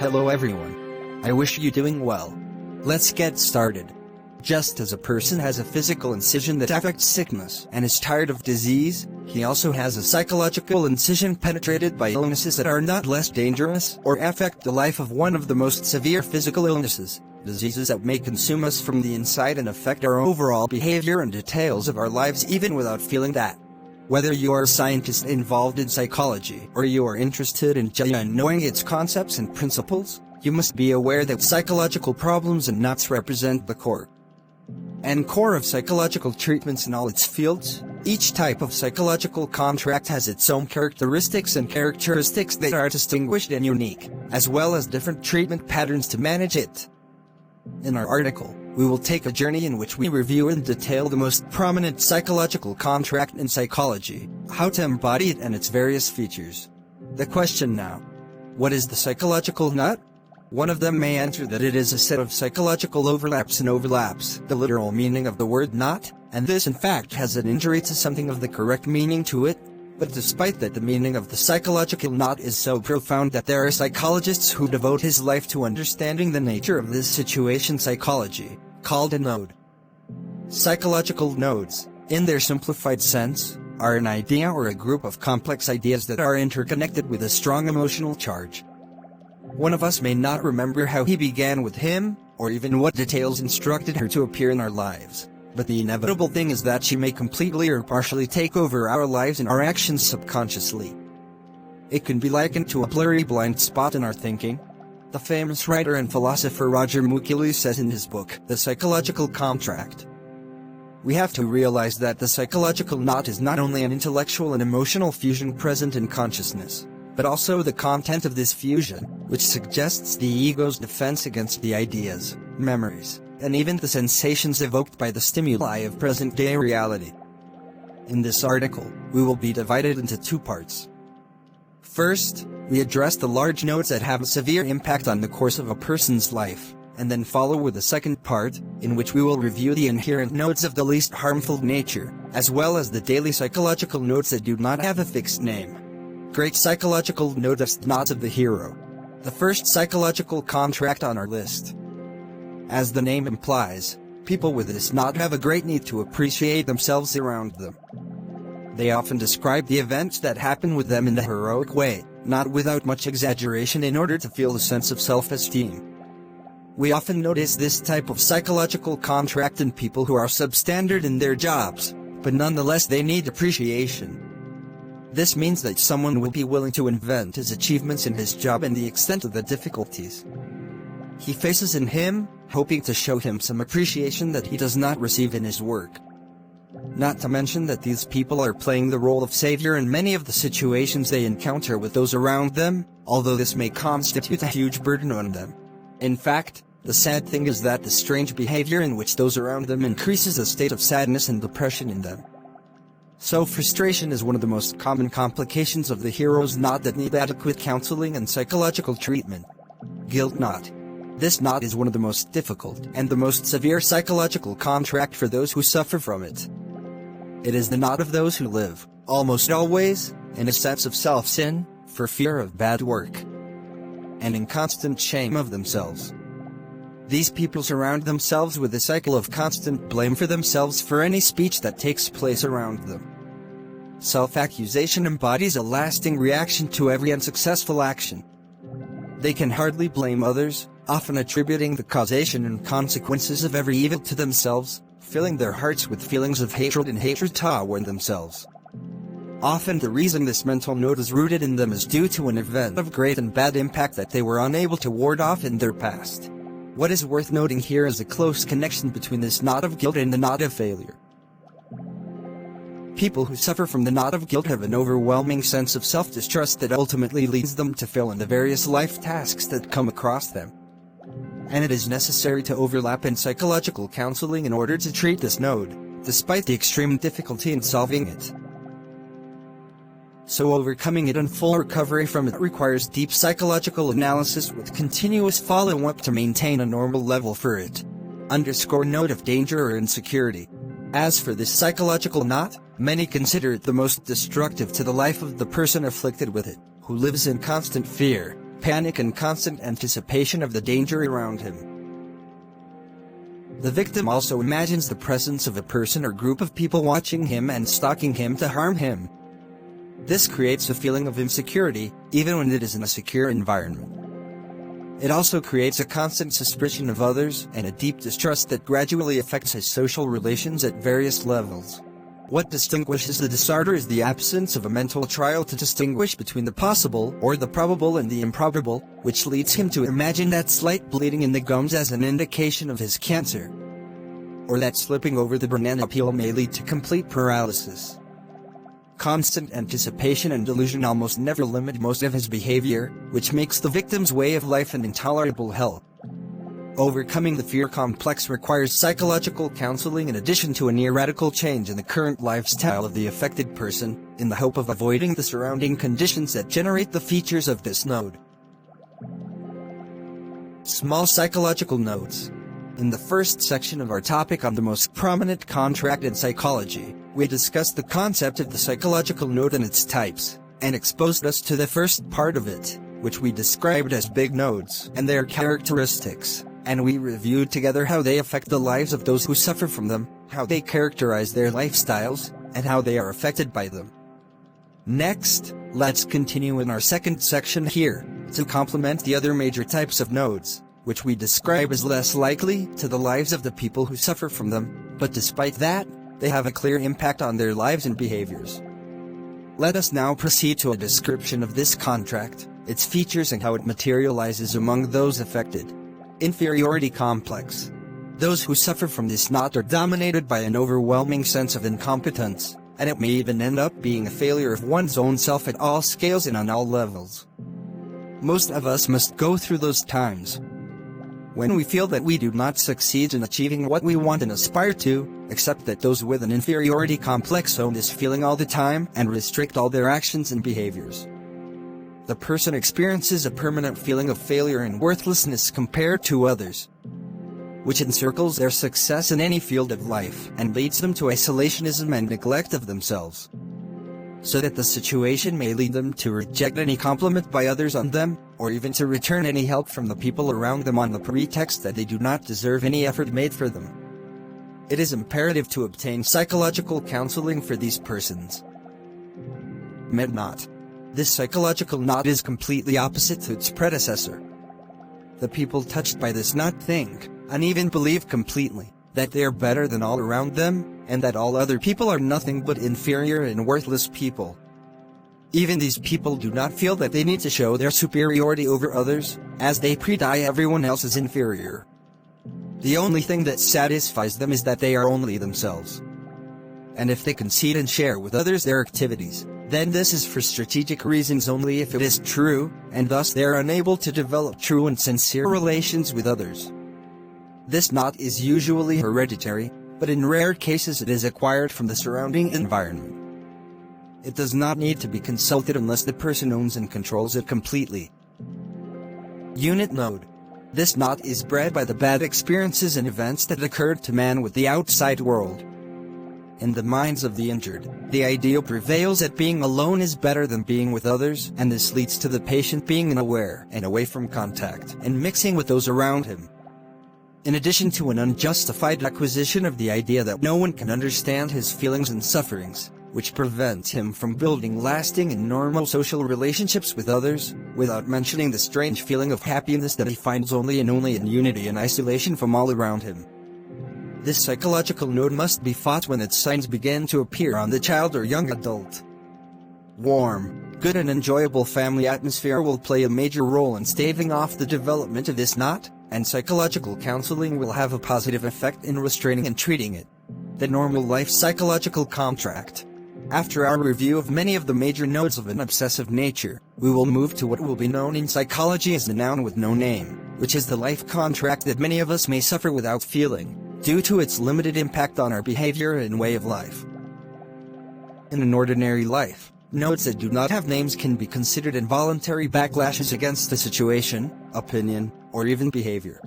Hello everyone. I wish you doing well. Let's get started. Just as a person has a physical incision that affects sickness and is tired of disease, he also has a psychological incision penetrated by illnesses that are not less dangerous or affect the life of one of the most severe physical illnesses, diseases that may consume us from the inside and affect our overall behavior and details of our lives even without feeling that. Whether you are a scientist involved in psychology or you are interested in knowing its concepts and principles, you must be aware that psychological problems and knots represent the core of psychological treatments in all its fields. Each type of psychological contract has its own characteristics that are distinguished and unique, as well as different treatment patterns to manage it. In our article, we will take a journey in which we review in detail the most prominent psychological contract in psychology, how to embody it and its various features. The question now: what is the psychological knot? One of them may answer that it is a set of psychological overlaps, the literal meaning of the word knot, and this in fact has an injury to something of the correct meaning to it. But despite that, the meaning of the psychological knot is so profound that there are psychologists who devote his life to understanding the nature of this situation. Psychology, called a node. Psychological nodes, in their simplified sense, are an idea or a group of complex ideas that are interconnected with a strong emotional charge. One of us may not remember how he began with him, or even what details instructed her to appear in our lives. But the inevitable thing is that she may completely or partially take over our lives and our actions subconsciously. It can be likened to a blurry blind spot in our thinking. The famous writer and philosopher Roger Mukili says in his book, The Psychological Contract. We have to realize that the psychological knot is not only an intellectual and emotional fusion present in consciousness, but also the content of this fusion, which suggests the ego's defense against the ideas, memories, and even the sensations evoked by the stimuli of present-day reality. In this article, we will be divided into two parts. First, we address the large nodes that have a severe impact on the course of a person's life, and then follow with the second part, in which we will review the inherent nodes of the least harmful nature, as well as the daily psychological nodes that do not have a fixed name. Great psychological nodes, knots of the hero. The first psychological contract on our list. As the name implies, people with this knot have a great need to appreciate themselves around them. They often describe the events that happen with them in the heroic way, not without much exaggeration, in order to feel a sense of self-esteem. We often notice this type of psychological contract in people who are substandard in their jobs, but nonetheless they need appreciation. This means that someone will be willing to invent his achievements in his job and the extent of the difficulties he faces in him, hoping to show him some appreciation that he does not receive in his work. Not to mention that these people are playing the role of savior in many of the situations they encounter with those around them, although this may constitute a huge burden on them. In fact, the sad thing is that the strange behavior in which those around them increases a state of sadness and depression in them. So frustration is one of the most common complications of the hero's knot that need adequate counseling and psychological treatment. Guilt knot. This knot is one of the most difficult and the most severe psychological contract for those who suffer from it. It is the knot of those who live, almost always, in a sense of self-sin, for fear of bad work, and in constant shame of themselves. These people surround themselves with a cycle of constant blame for themselves for any speech that takes place around them. Self-accusation embodies a lasting reaction to every unsuccessful action. They can hardly blame others, often attributing the causation and consequences of every evil to themselves, filling their hearts with feelings of hatred and hatred toward themselves. Often the reason this mental note is rooted in them is due to an event of great and bad impact that they were unable to ward off in their past. What is worth noting here is a close connection between this knot of guilt and the knot of failure. People who suffer from the knot of guilt have an overwhelming sense of self-distrust that ultimately leads them to fail in the various life tasks that come across them. And it is necessary to overlap in psychological counseling in order to treat this node, despite the extreme difficulty in solving it. So overcoming it and full recovery from it requires deep psychological analysis with continuous follow-up to maintain a normal level for it. Note of danger or insecurity. As for this psychological knot, many consider it the most destructive to the life of the person afflicted with it, who lives in constant fear, panic and constant anticipation of the danger around him. The victim also imagines the presence of a person or group of people watching him and stalking him to harm him. This creates a feeling of insecurity, even when it is in a secure environment. It also creates a constant suspicion of others and a deep distrust that gradually affects his social relations at various levels. What distinguishes the disorder is the absence of a mental trial to distinguish between the possible or the probable and the improbable, which leads him to imagine that slight bleeding in the gums as an indication of his cancer, or that slipping over the banana peel may lead to complete paralysis. Constant anticipation and delusion almost never limit most of his behavior, which makes the victim's way of life an intolerable hell. Overcoming the fear complex requires psychological counseling in addition to a near-radical change in the current lifestyle of the affected person, in the hope of avoiding the surrounding conditions that generate the features of this node. Small psychological nodes. In the first section of our topic on the most prominent contract in psychology, we discussed the concept of the psychological node and its types, and exposed us to the first part of it, which we described as big nodes and their characteristics. And we reviewed together how they affect the lives of those who suffer from them, how they characterize their lifestyles, and how they are affected by them. Next, let's continue in our second section here, to complement the other major types of nodes, which we describe as less likely to the lives of the people who suffer from them, but despite that, they have a clear impact on their lives and behaviors. Let us now proceed to a description of this contract, its features and how it materializes among those affected. Inferiority complex. Those who suffer from this knot are dominated by an overwhelming sense of incompetence, and it may even end up being a failure of one's own self at all scales and on all levels. Most of us must go through those times when we feel that we do not succeed in achieving what we want and aspire to, except that those with an inferiority complex own this feeling all the time and restrict all their actions and behaviors. The person experiences a permanent feeling of failure and worthlessness compared to others, which encircles their success in any field of life and leads them to isolationism and neglect of themselves, so that the situation may lead them to reject any compliment by others on them, or even to return any help from the people around them on the pretext that they do not deserve any effort made for them. It is imperative to obtain psychological counseling for these persons. Med knot. This psychological knot is completely opposite to its predecessor. The people touched by this knot think, and even believe completely, that they are better than all around them, and that all other people are nothing but inferior and worthless people. Even these people do not feel that they need to show their superiority over others, as they predicate everyone else is inferior. The only thing that satisfies them is that they are only themselves. And if they concede and share with others their activities, then this is for strategic reasons only if it is true, and thus they are unable to develop true and sincere relations with others. This knot is usually hereditary, but in rare cases it is acquired from the surrounding environment. It does not need to be consulted unless the person owns and controls it completely. Unit node. This knot is bred by the bad experiences and events that occurred to man with the outside world. In the minds of the injured, the idea prevails that being alone is better than being with others, and this leads to the patient being unaware and away from contact and mixing with those around him. In addition to an unjustified acquisition of the idea that no one can understand his feelings and sufferings, which prevents him from building lasting and normal social relationships with others, without mentioning the strange feeling of happiness that he finds only in unity and isolation from all around him. This psychological node must be fought when its signs begin to appear on the child or young adult. Warm, good and enjoyable family atmosphere will play a major role in staving off the development of this knot, and psychological counseling will have a positive effect in restraining and treating it. The normal life psychological contract. After our review of many of the major nodes of an obsessive nature, we will move to what will be known in psychology as the noun with no name, which is the life contract that many of us may suffer without feeling, due to its limited impact on our behavior and way of life. In an ordinary life, nodes that do not have names can be considered involuntary backlashes against the situation, opinion, or even behavior.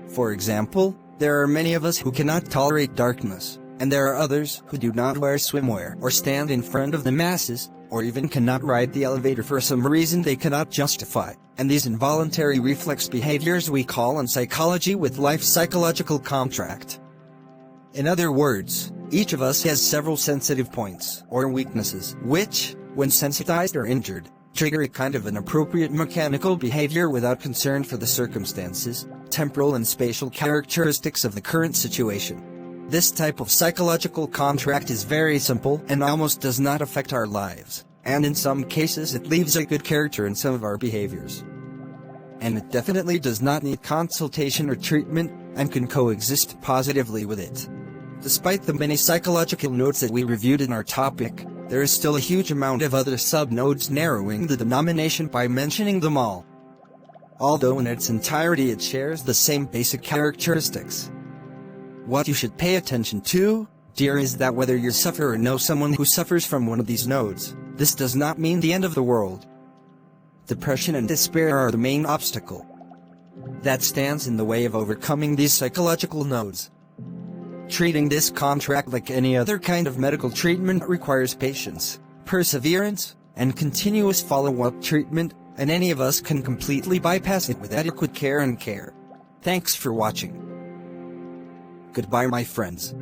For example, there are many of us who cannot tolerate darkness, and there are others who do not wear swimwear or stand in front of the masses, or even cannot ride the elevator for some reason they cannot justify, and these involuntary reflex behaviors we call in psychology with life psychological contract. In other words, each of us has several sensitive points or weaknesses which, when sensitized or injured, trigger a kind of inappropriate mechanical behavior without concern for the circumstances, temporal and spatial characteristics of the current situation. This type of psychological contract is very simple and almost does not affect our lives, and in some cases it leaves a good character in some of our behaviors. And it definitely does not need consultation or treatment, and can coexist positively with it. Despite the many psychological nodes that we reviewed in our topic, there is still a huge amount of other sub-nodes narrowing the denomination by mentioning them all. Although in its entirety it shares the same basic characteristics. What you should pay attention to, dear, is that whether you suffer or know someone who suffers from one of these nodes, this does not mean the end of the world. Depression and despair are the main obstacle that stands in the way of overcoming these psychological nodes. Treating this contract like any other kind of medical treatment requires patience, perseverance, and continuous follow-up treatment, and any of us can completely bypass it with adequate care and care. Thanks for watching. Goodbye, my friends.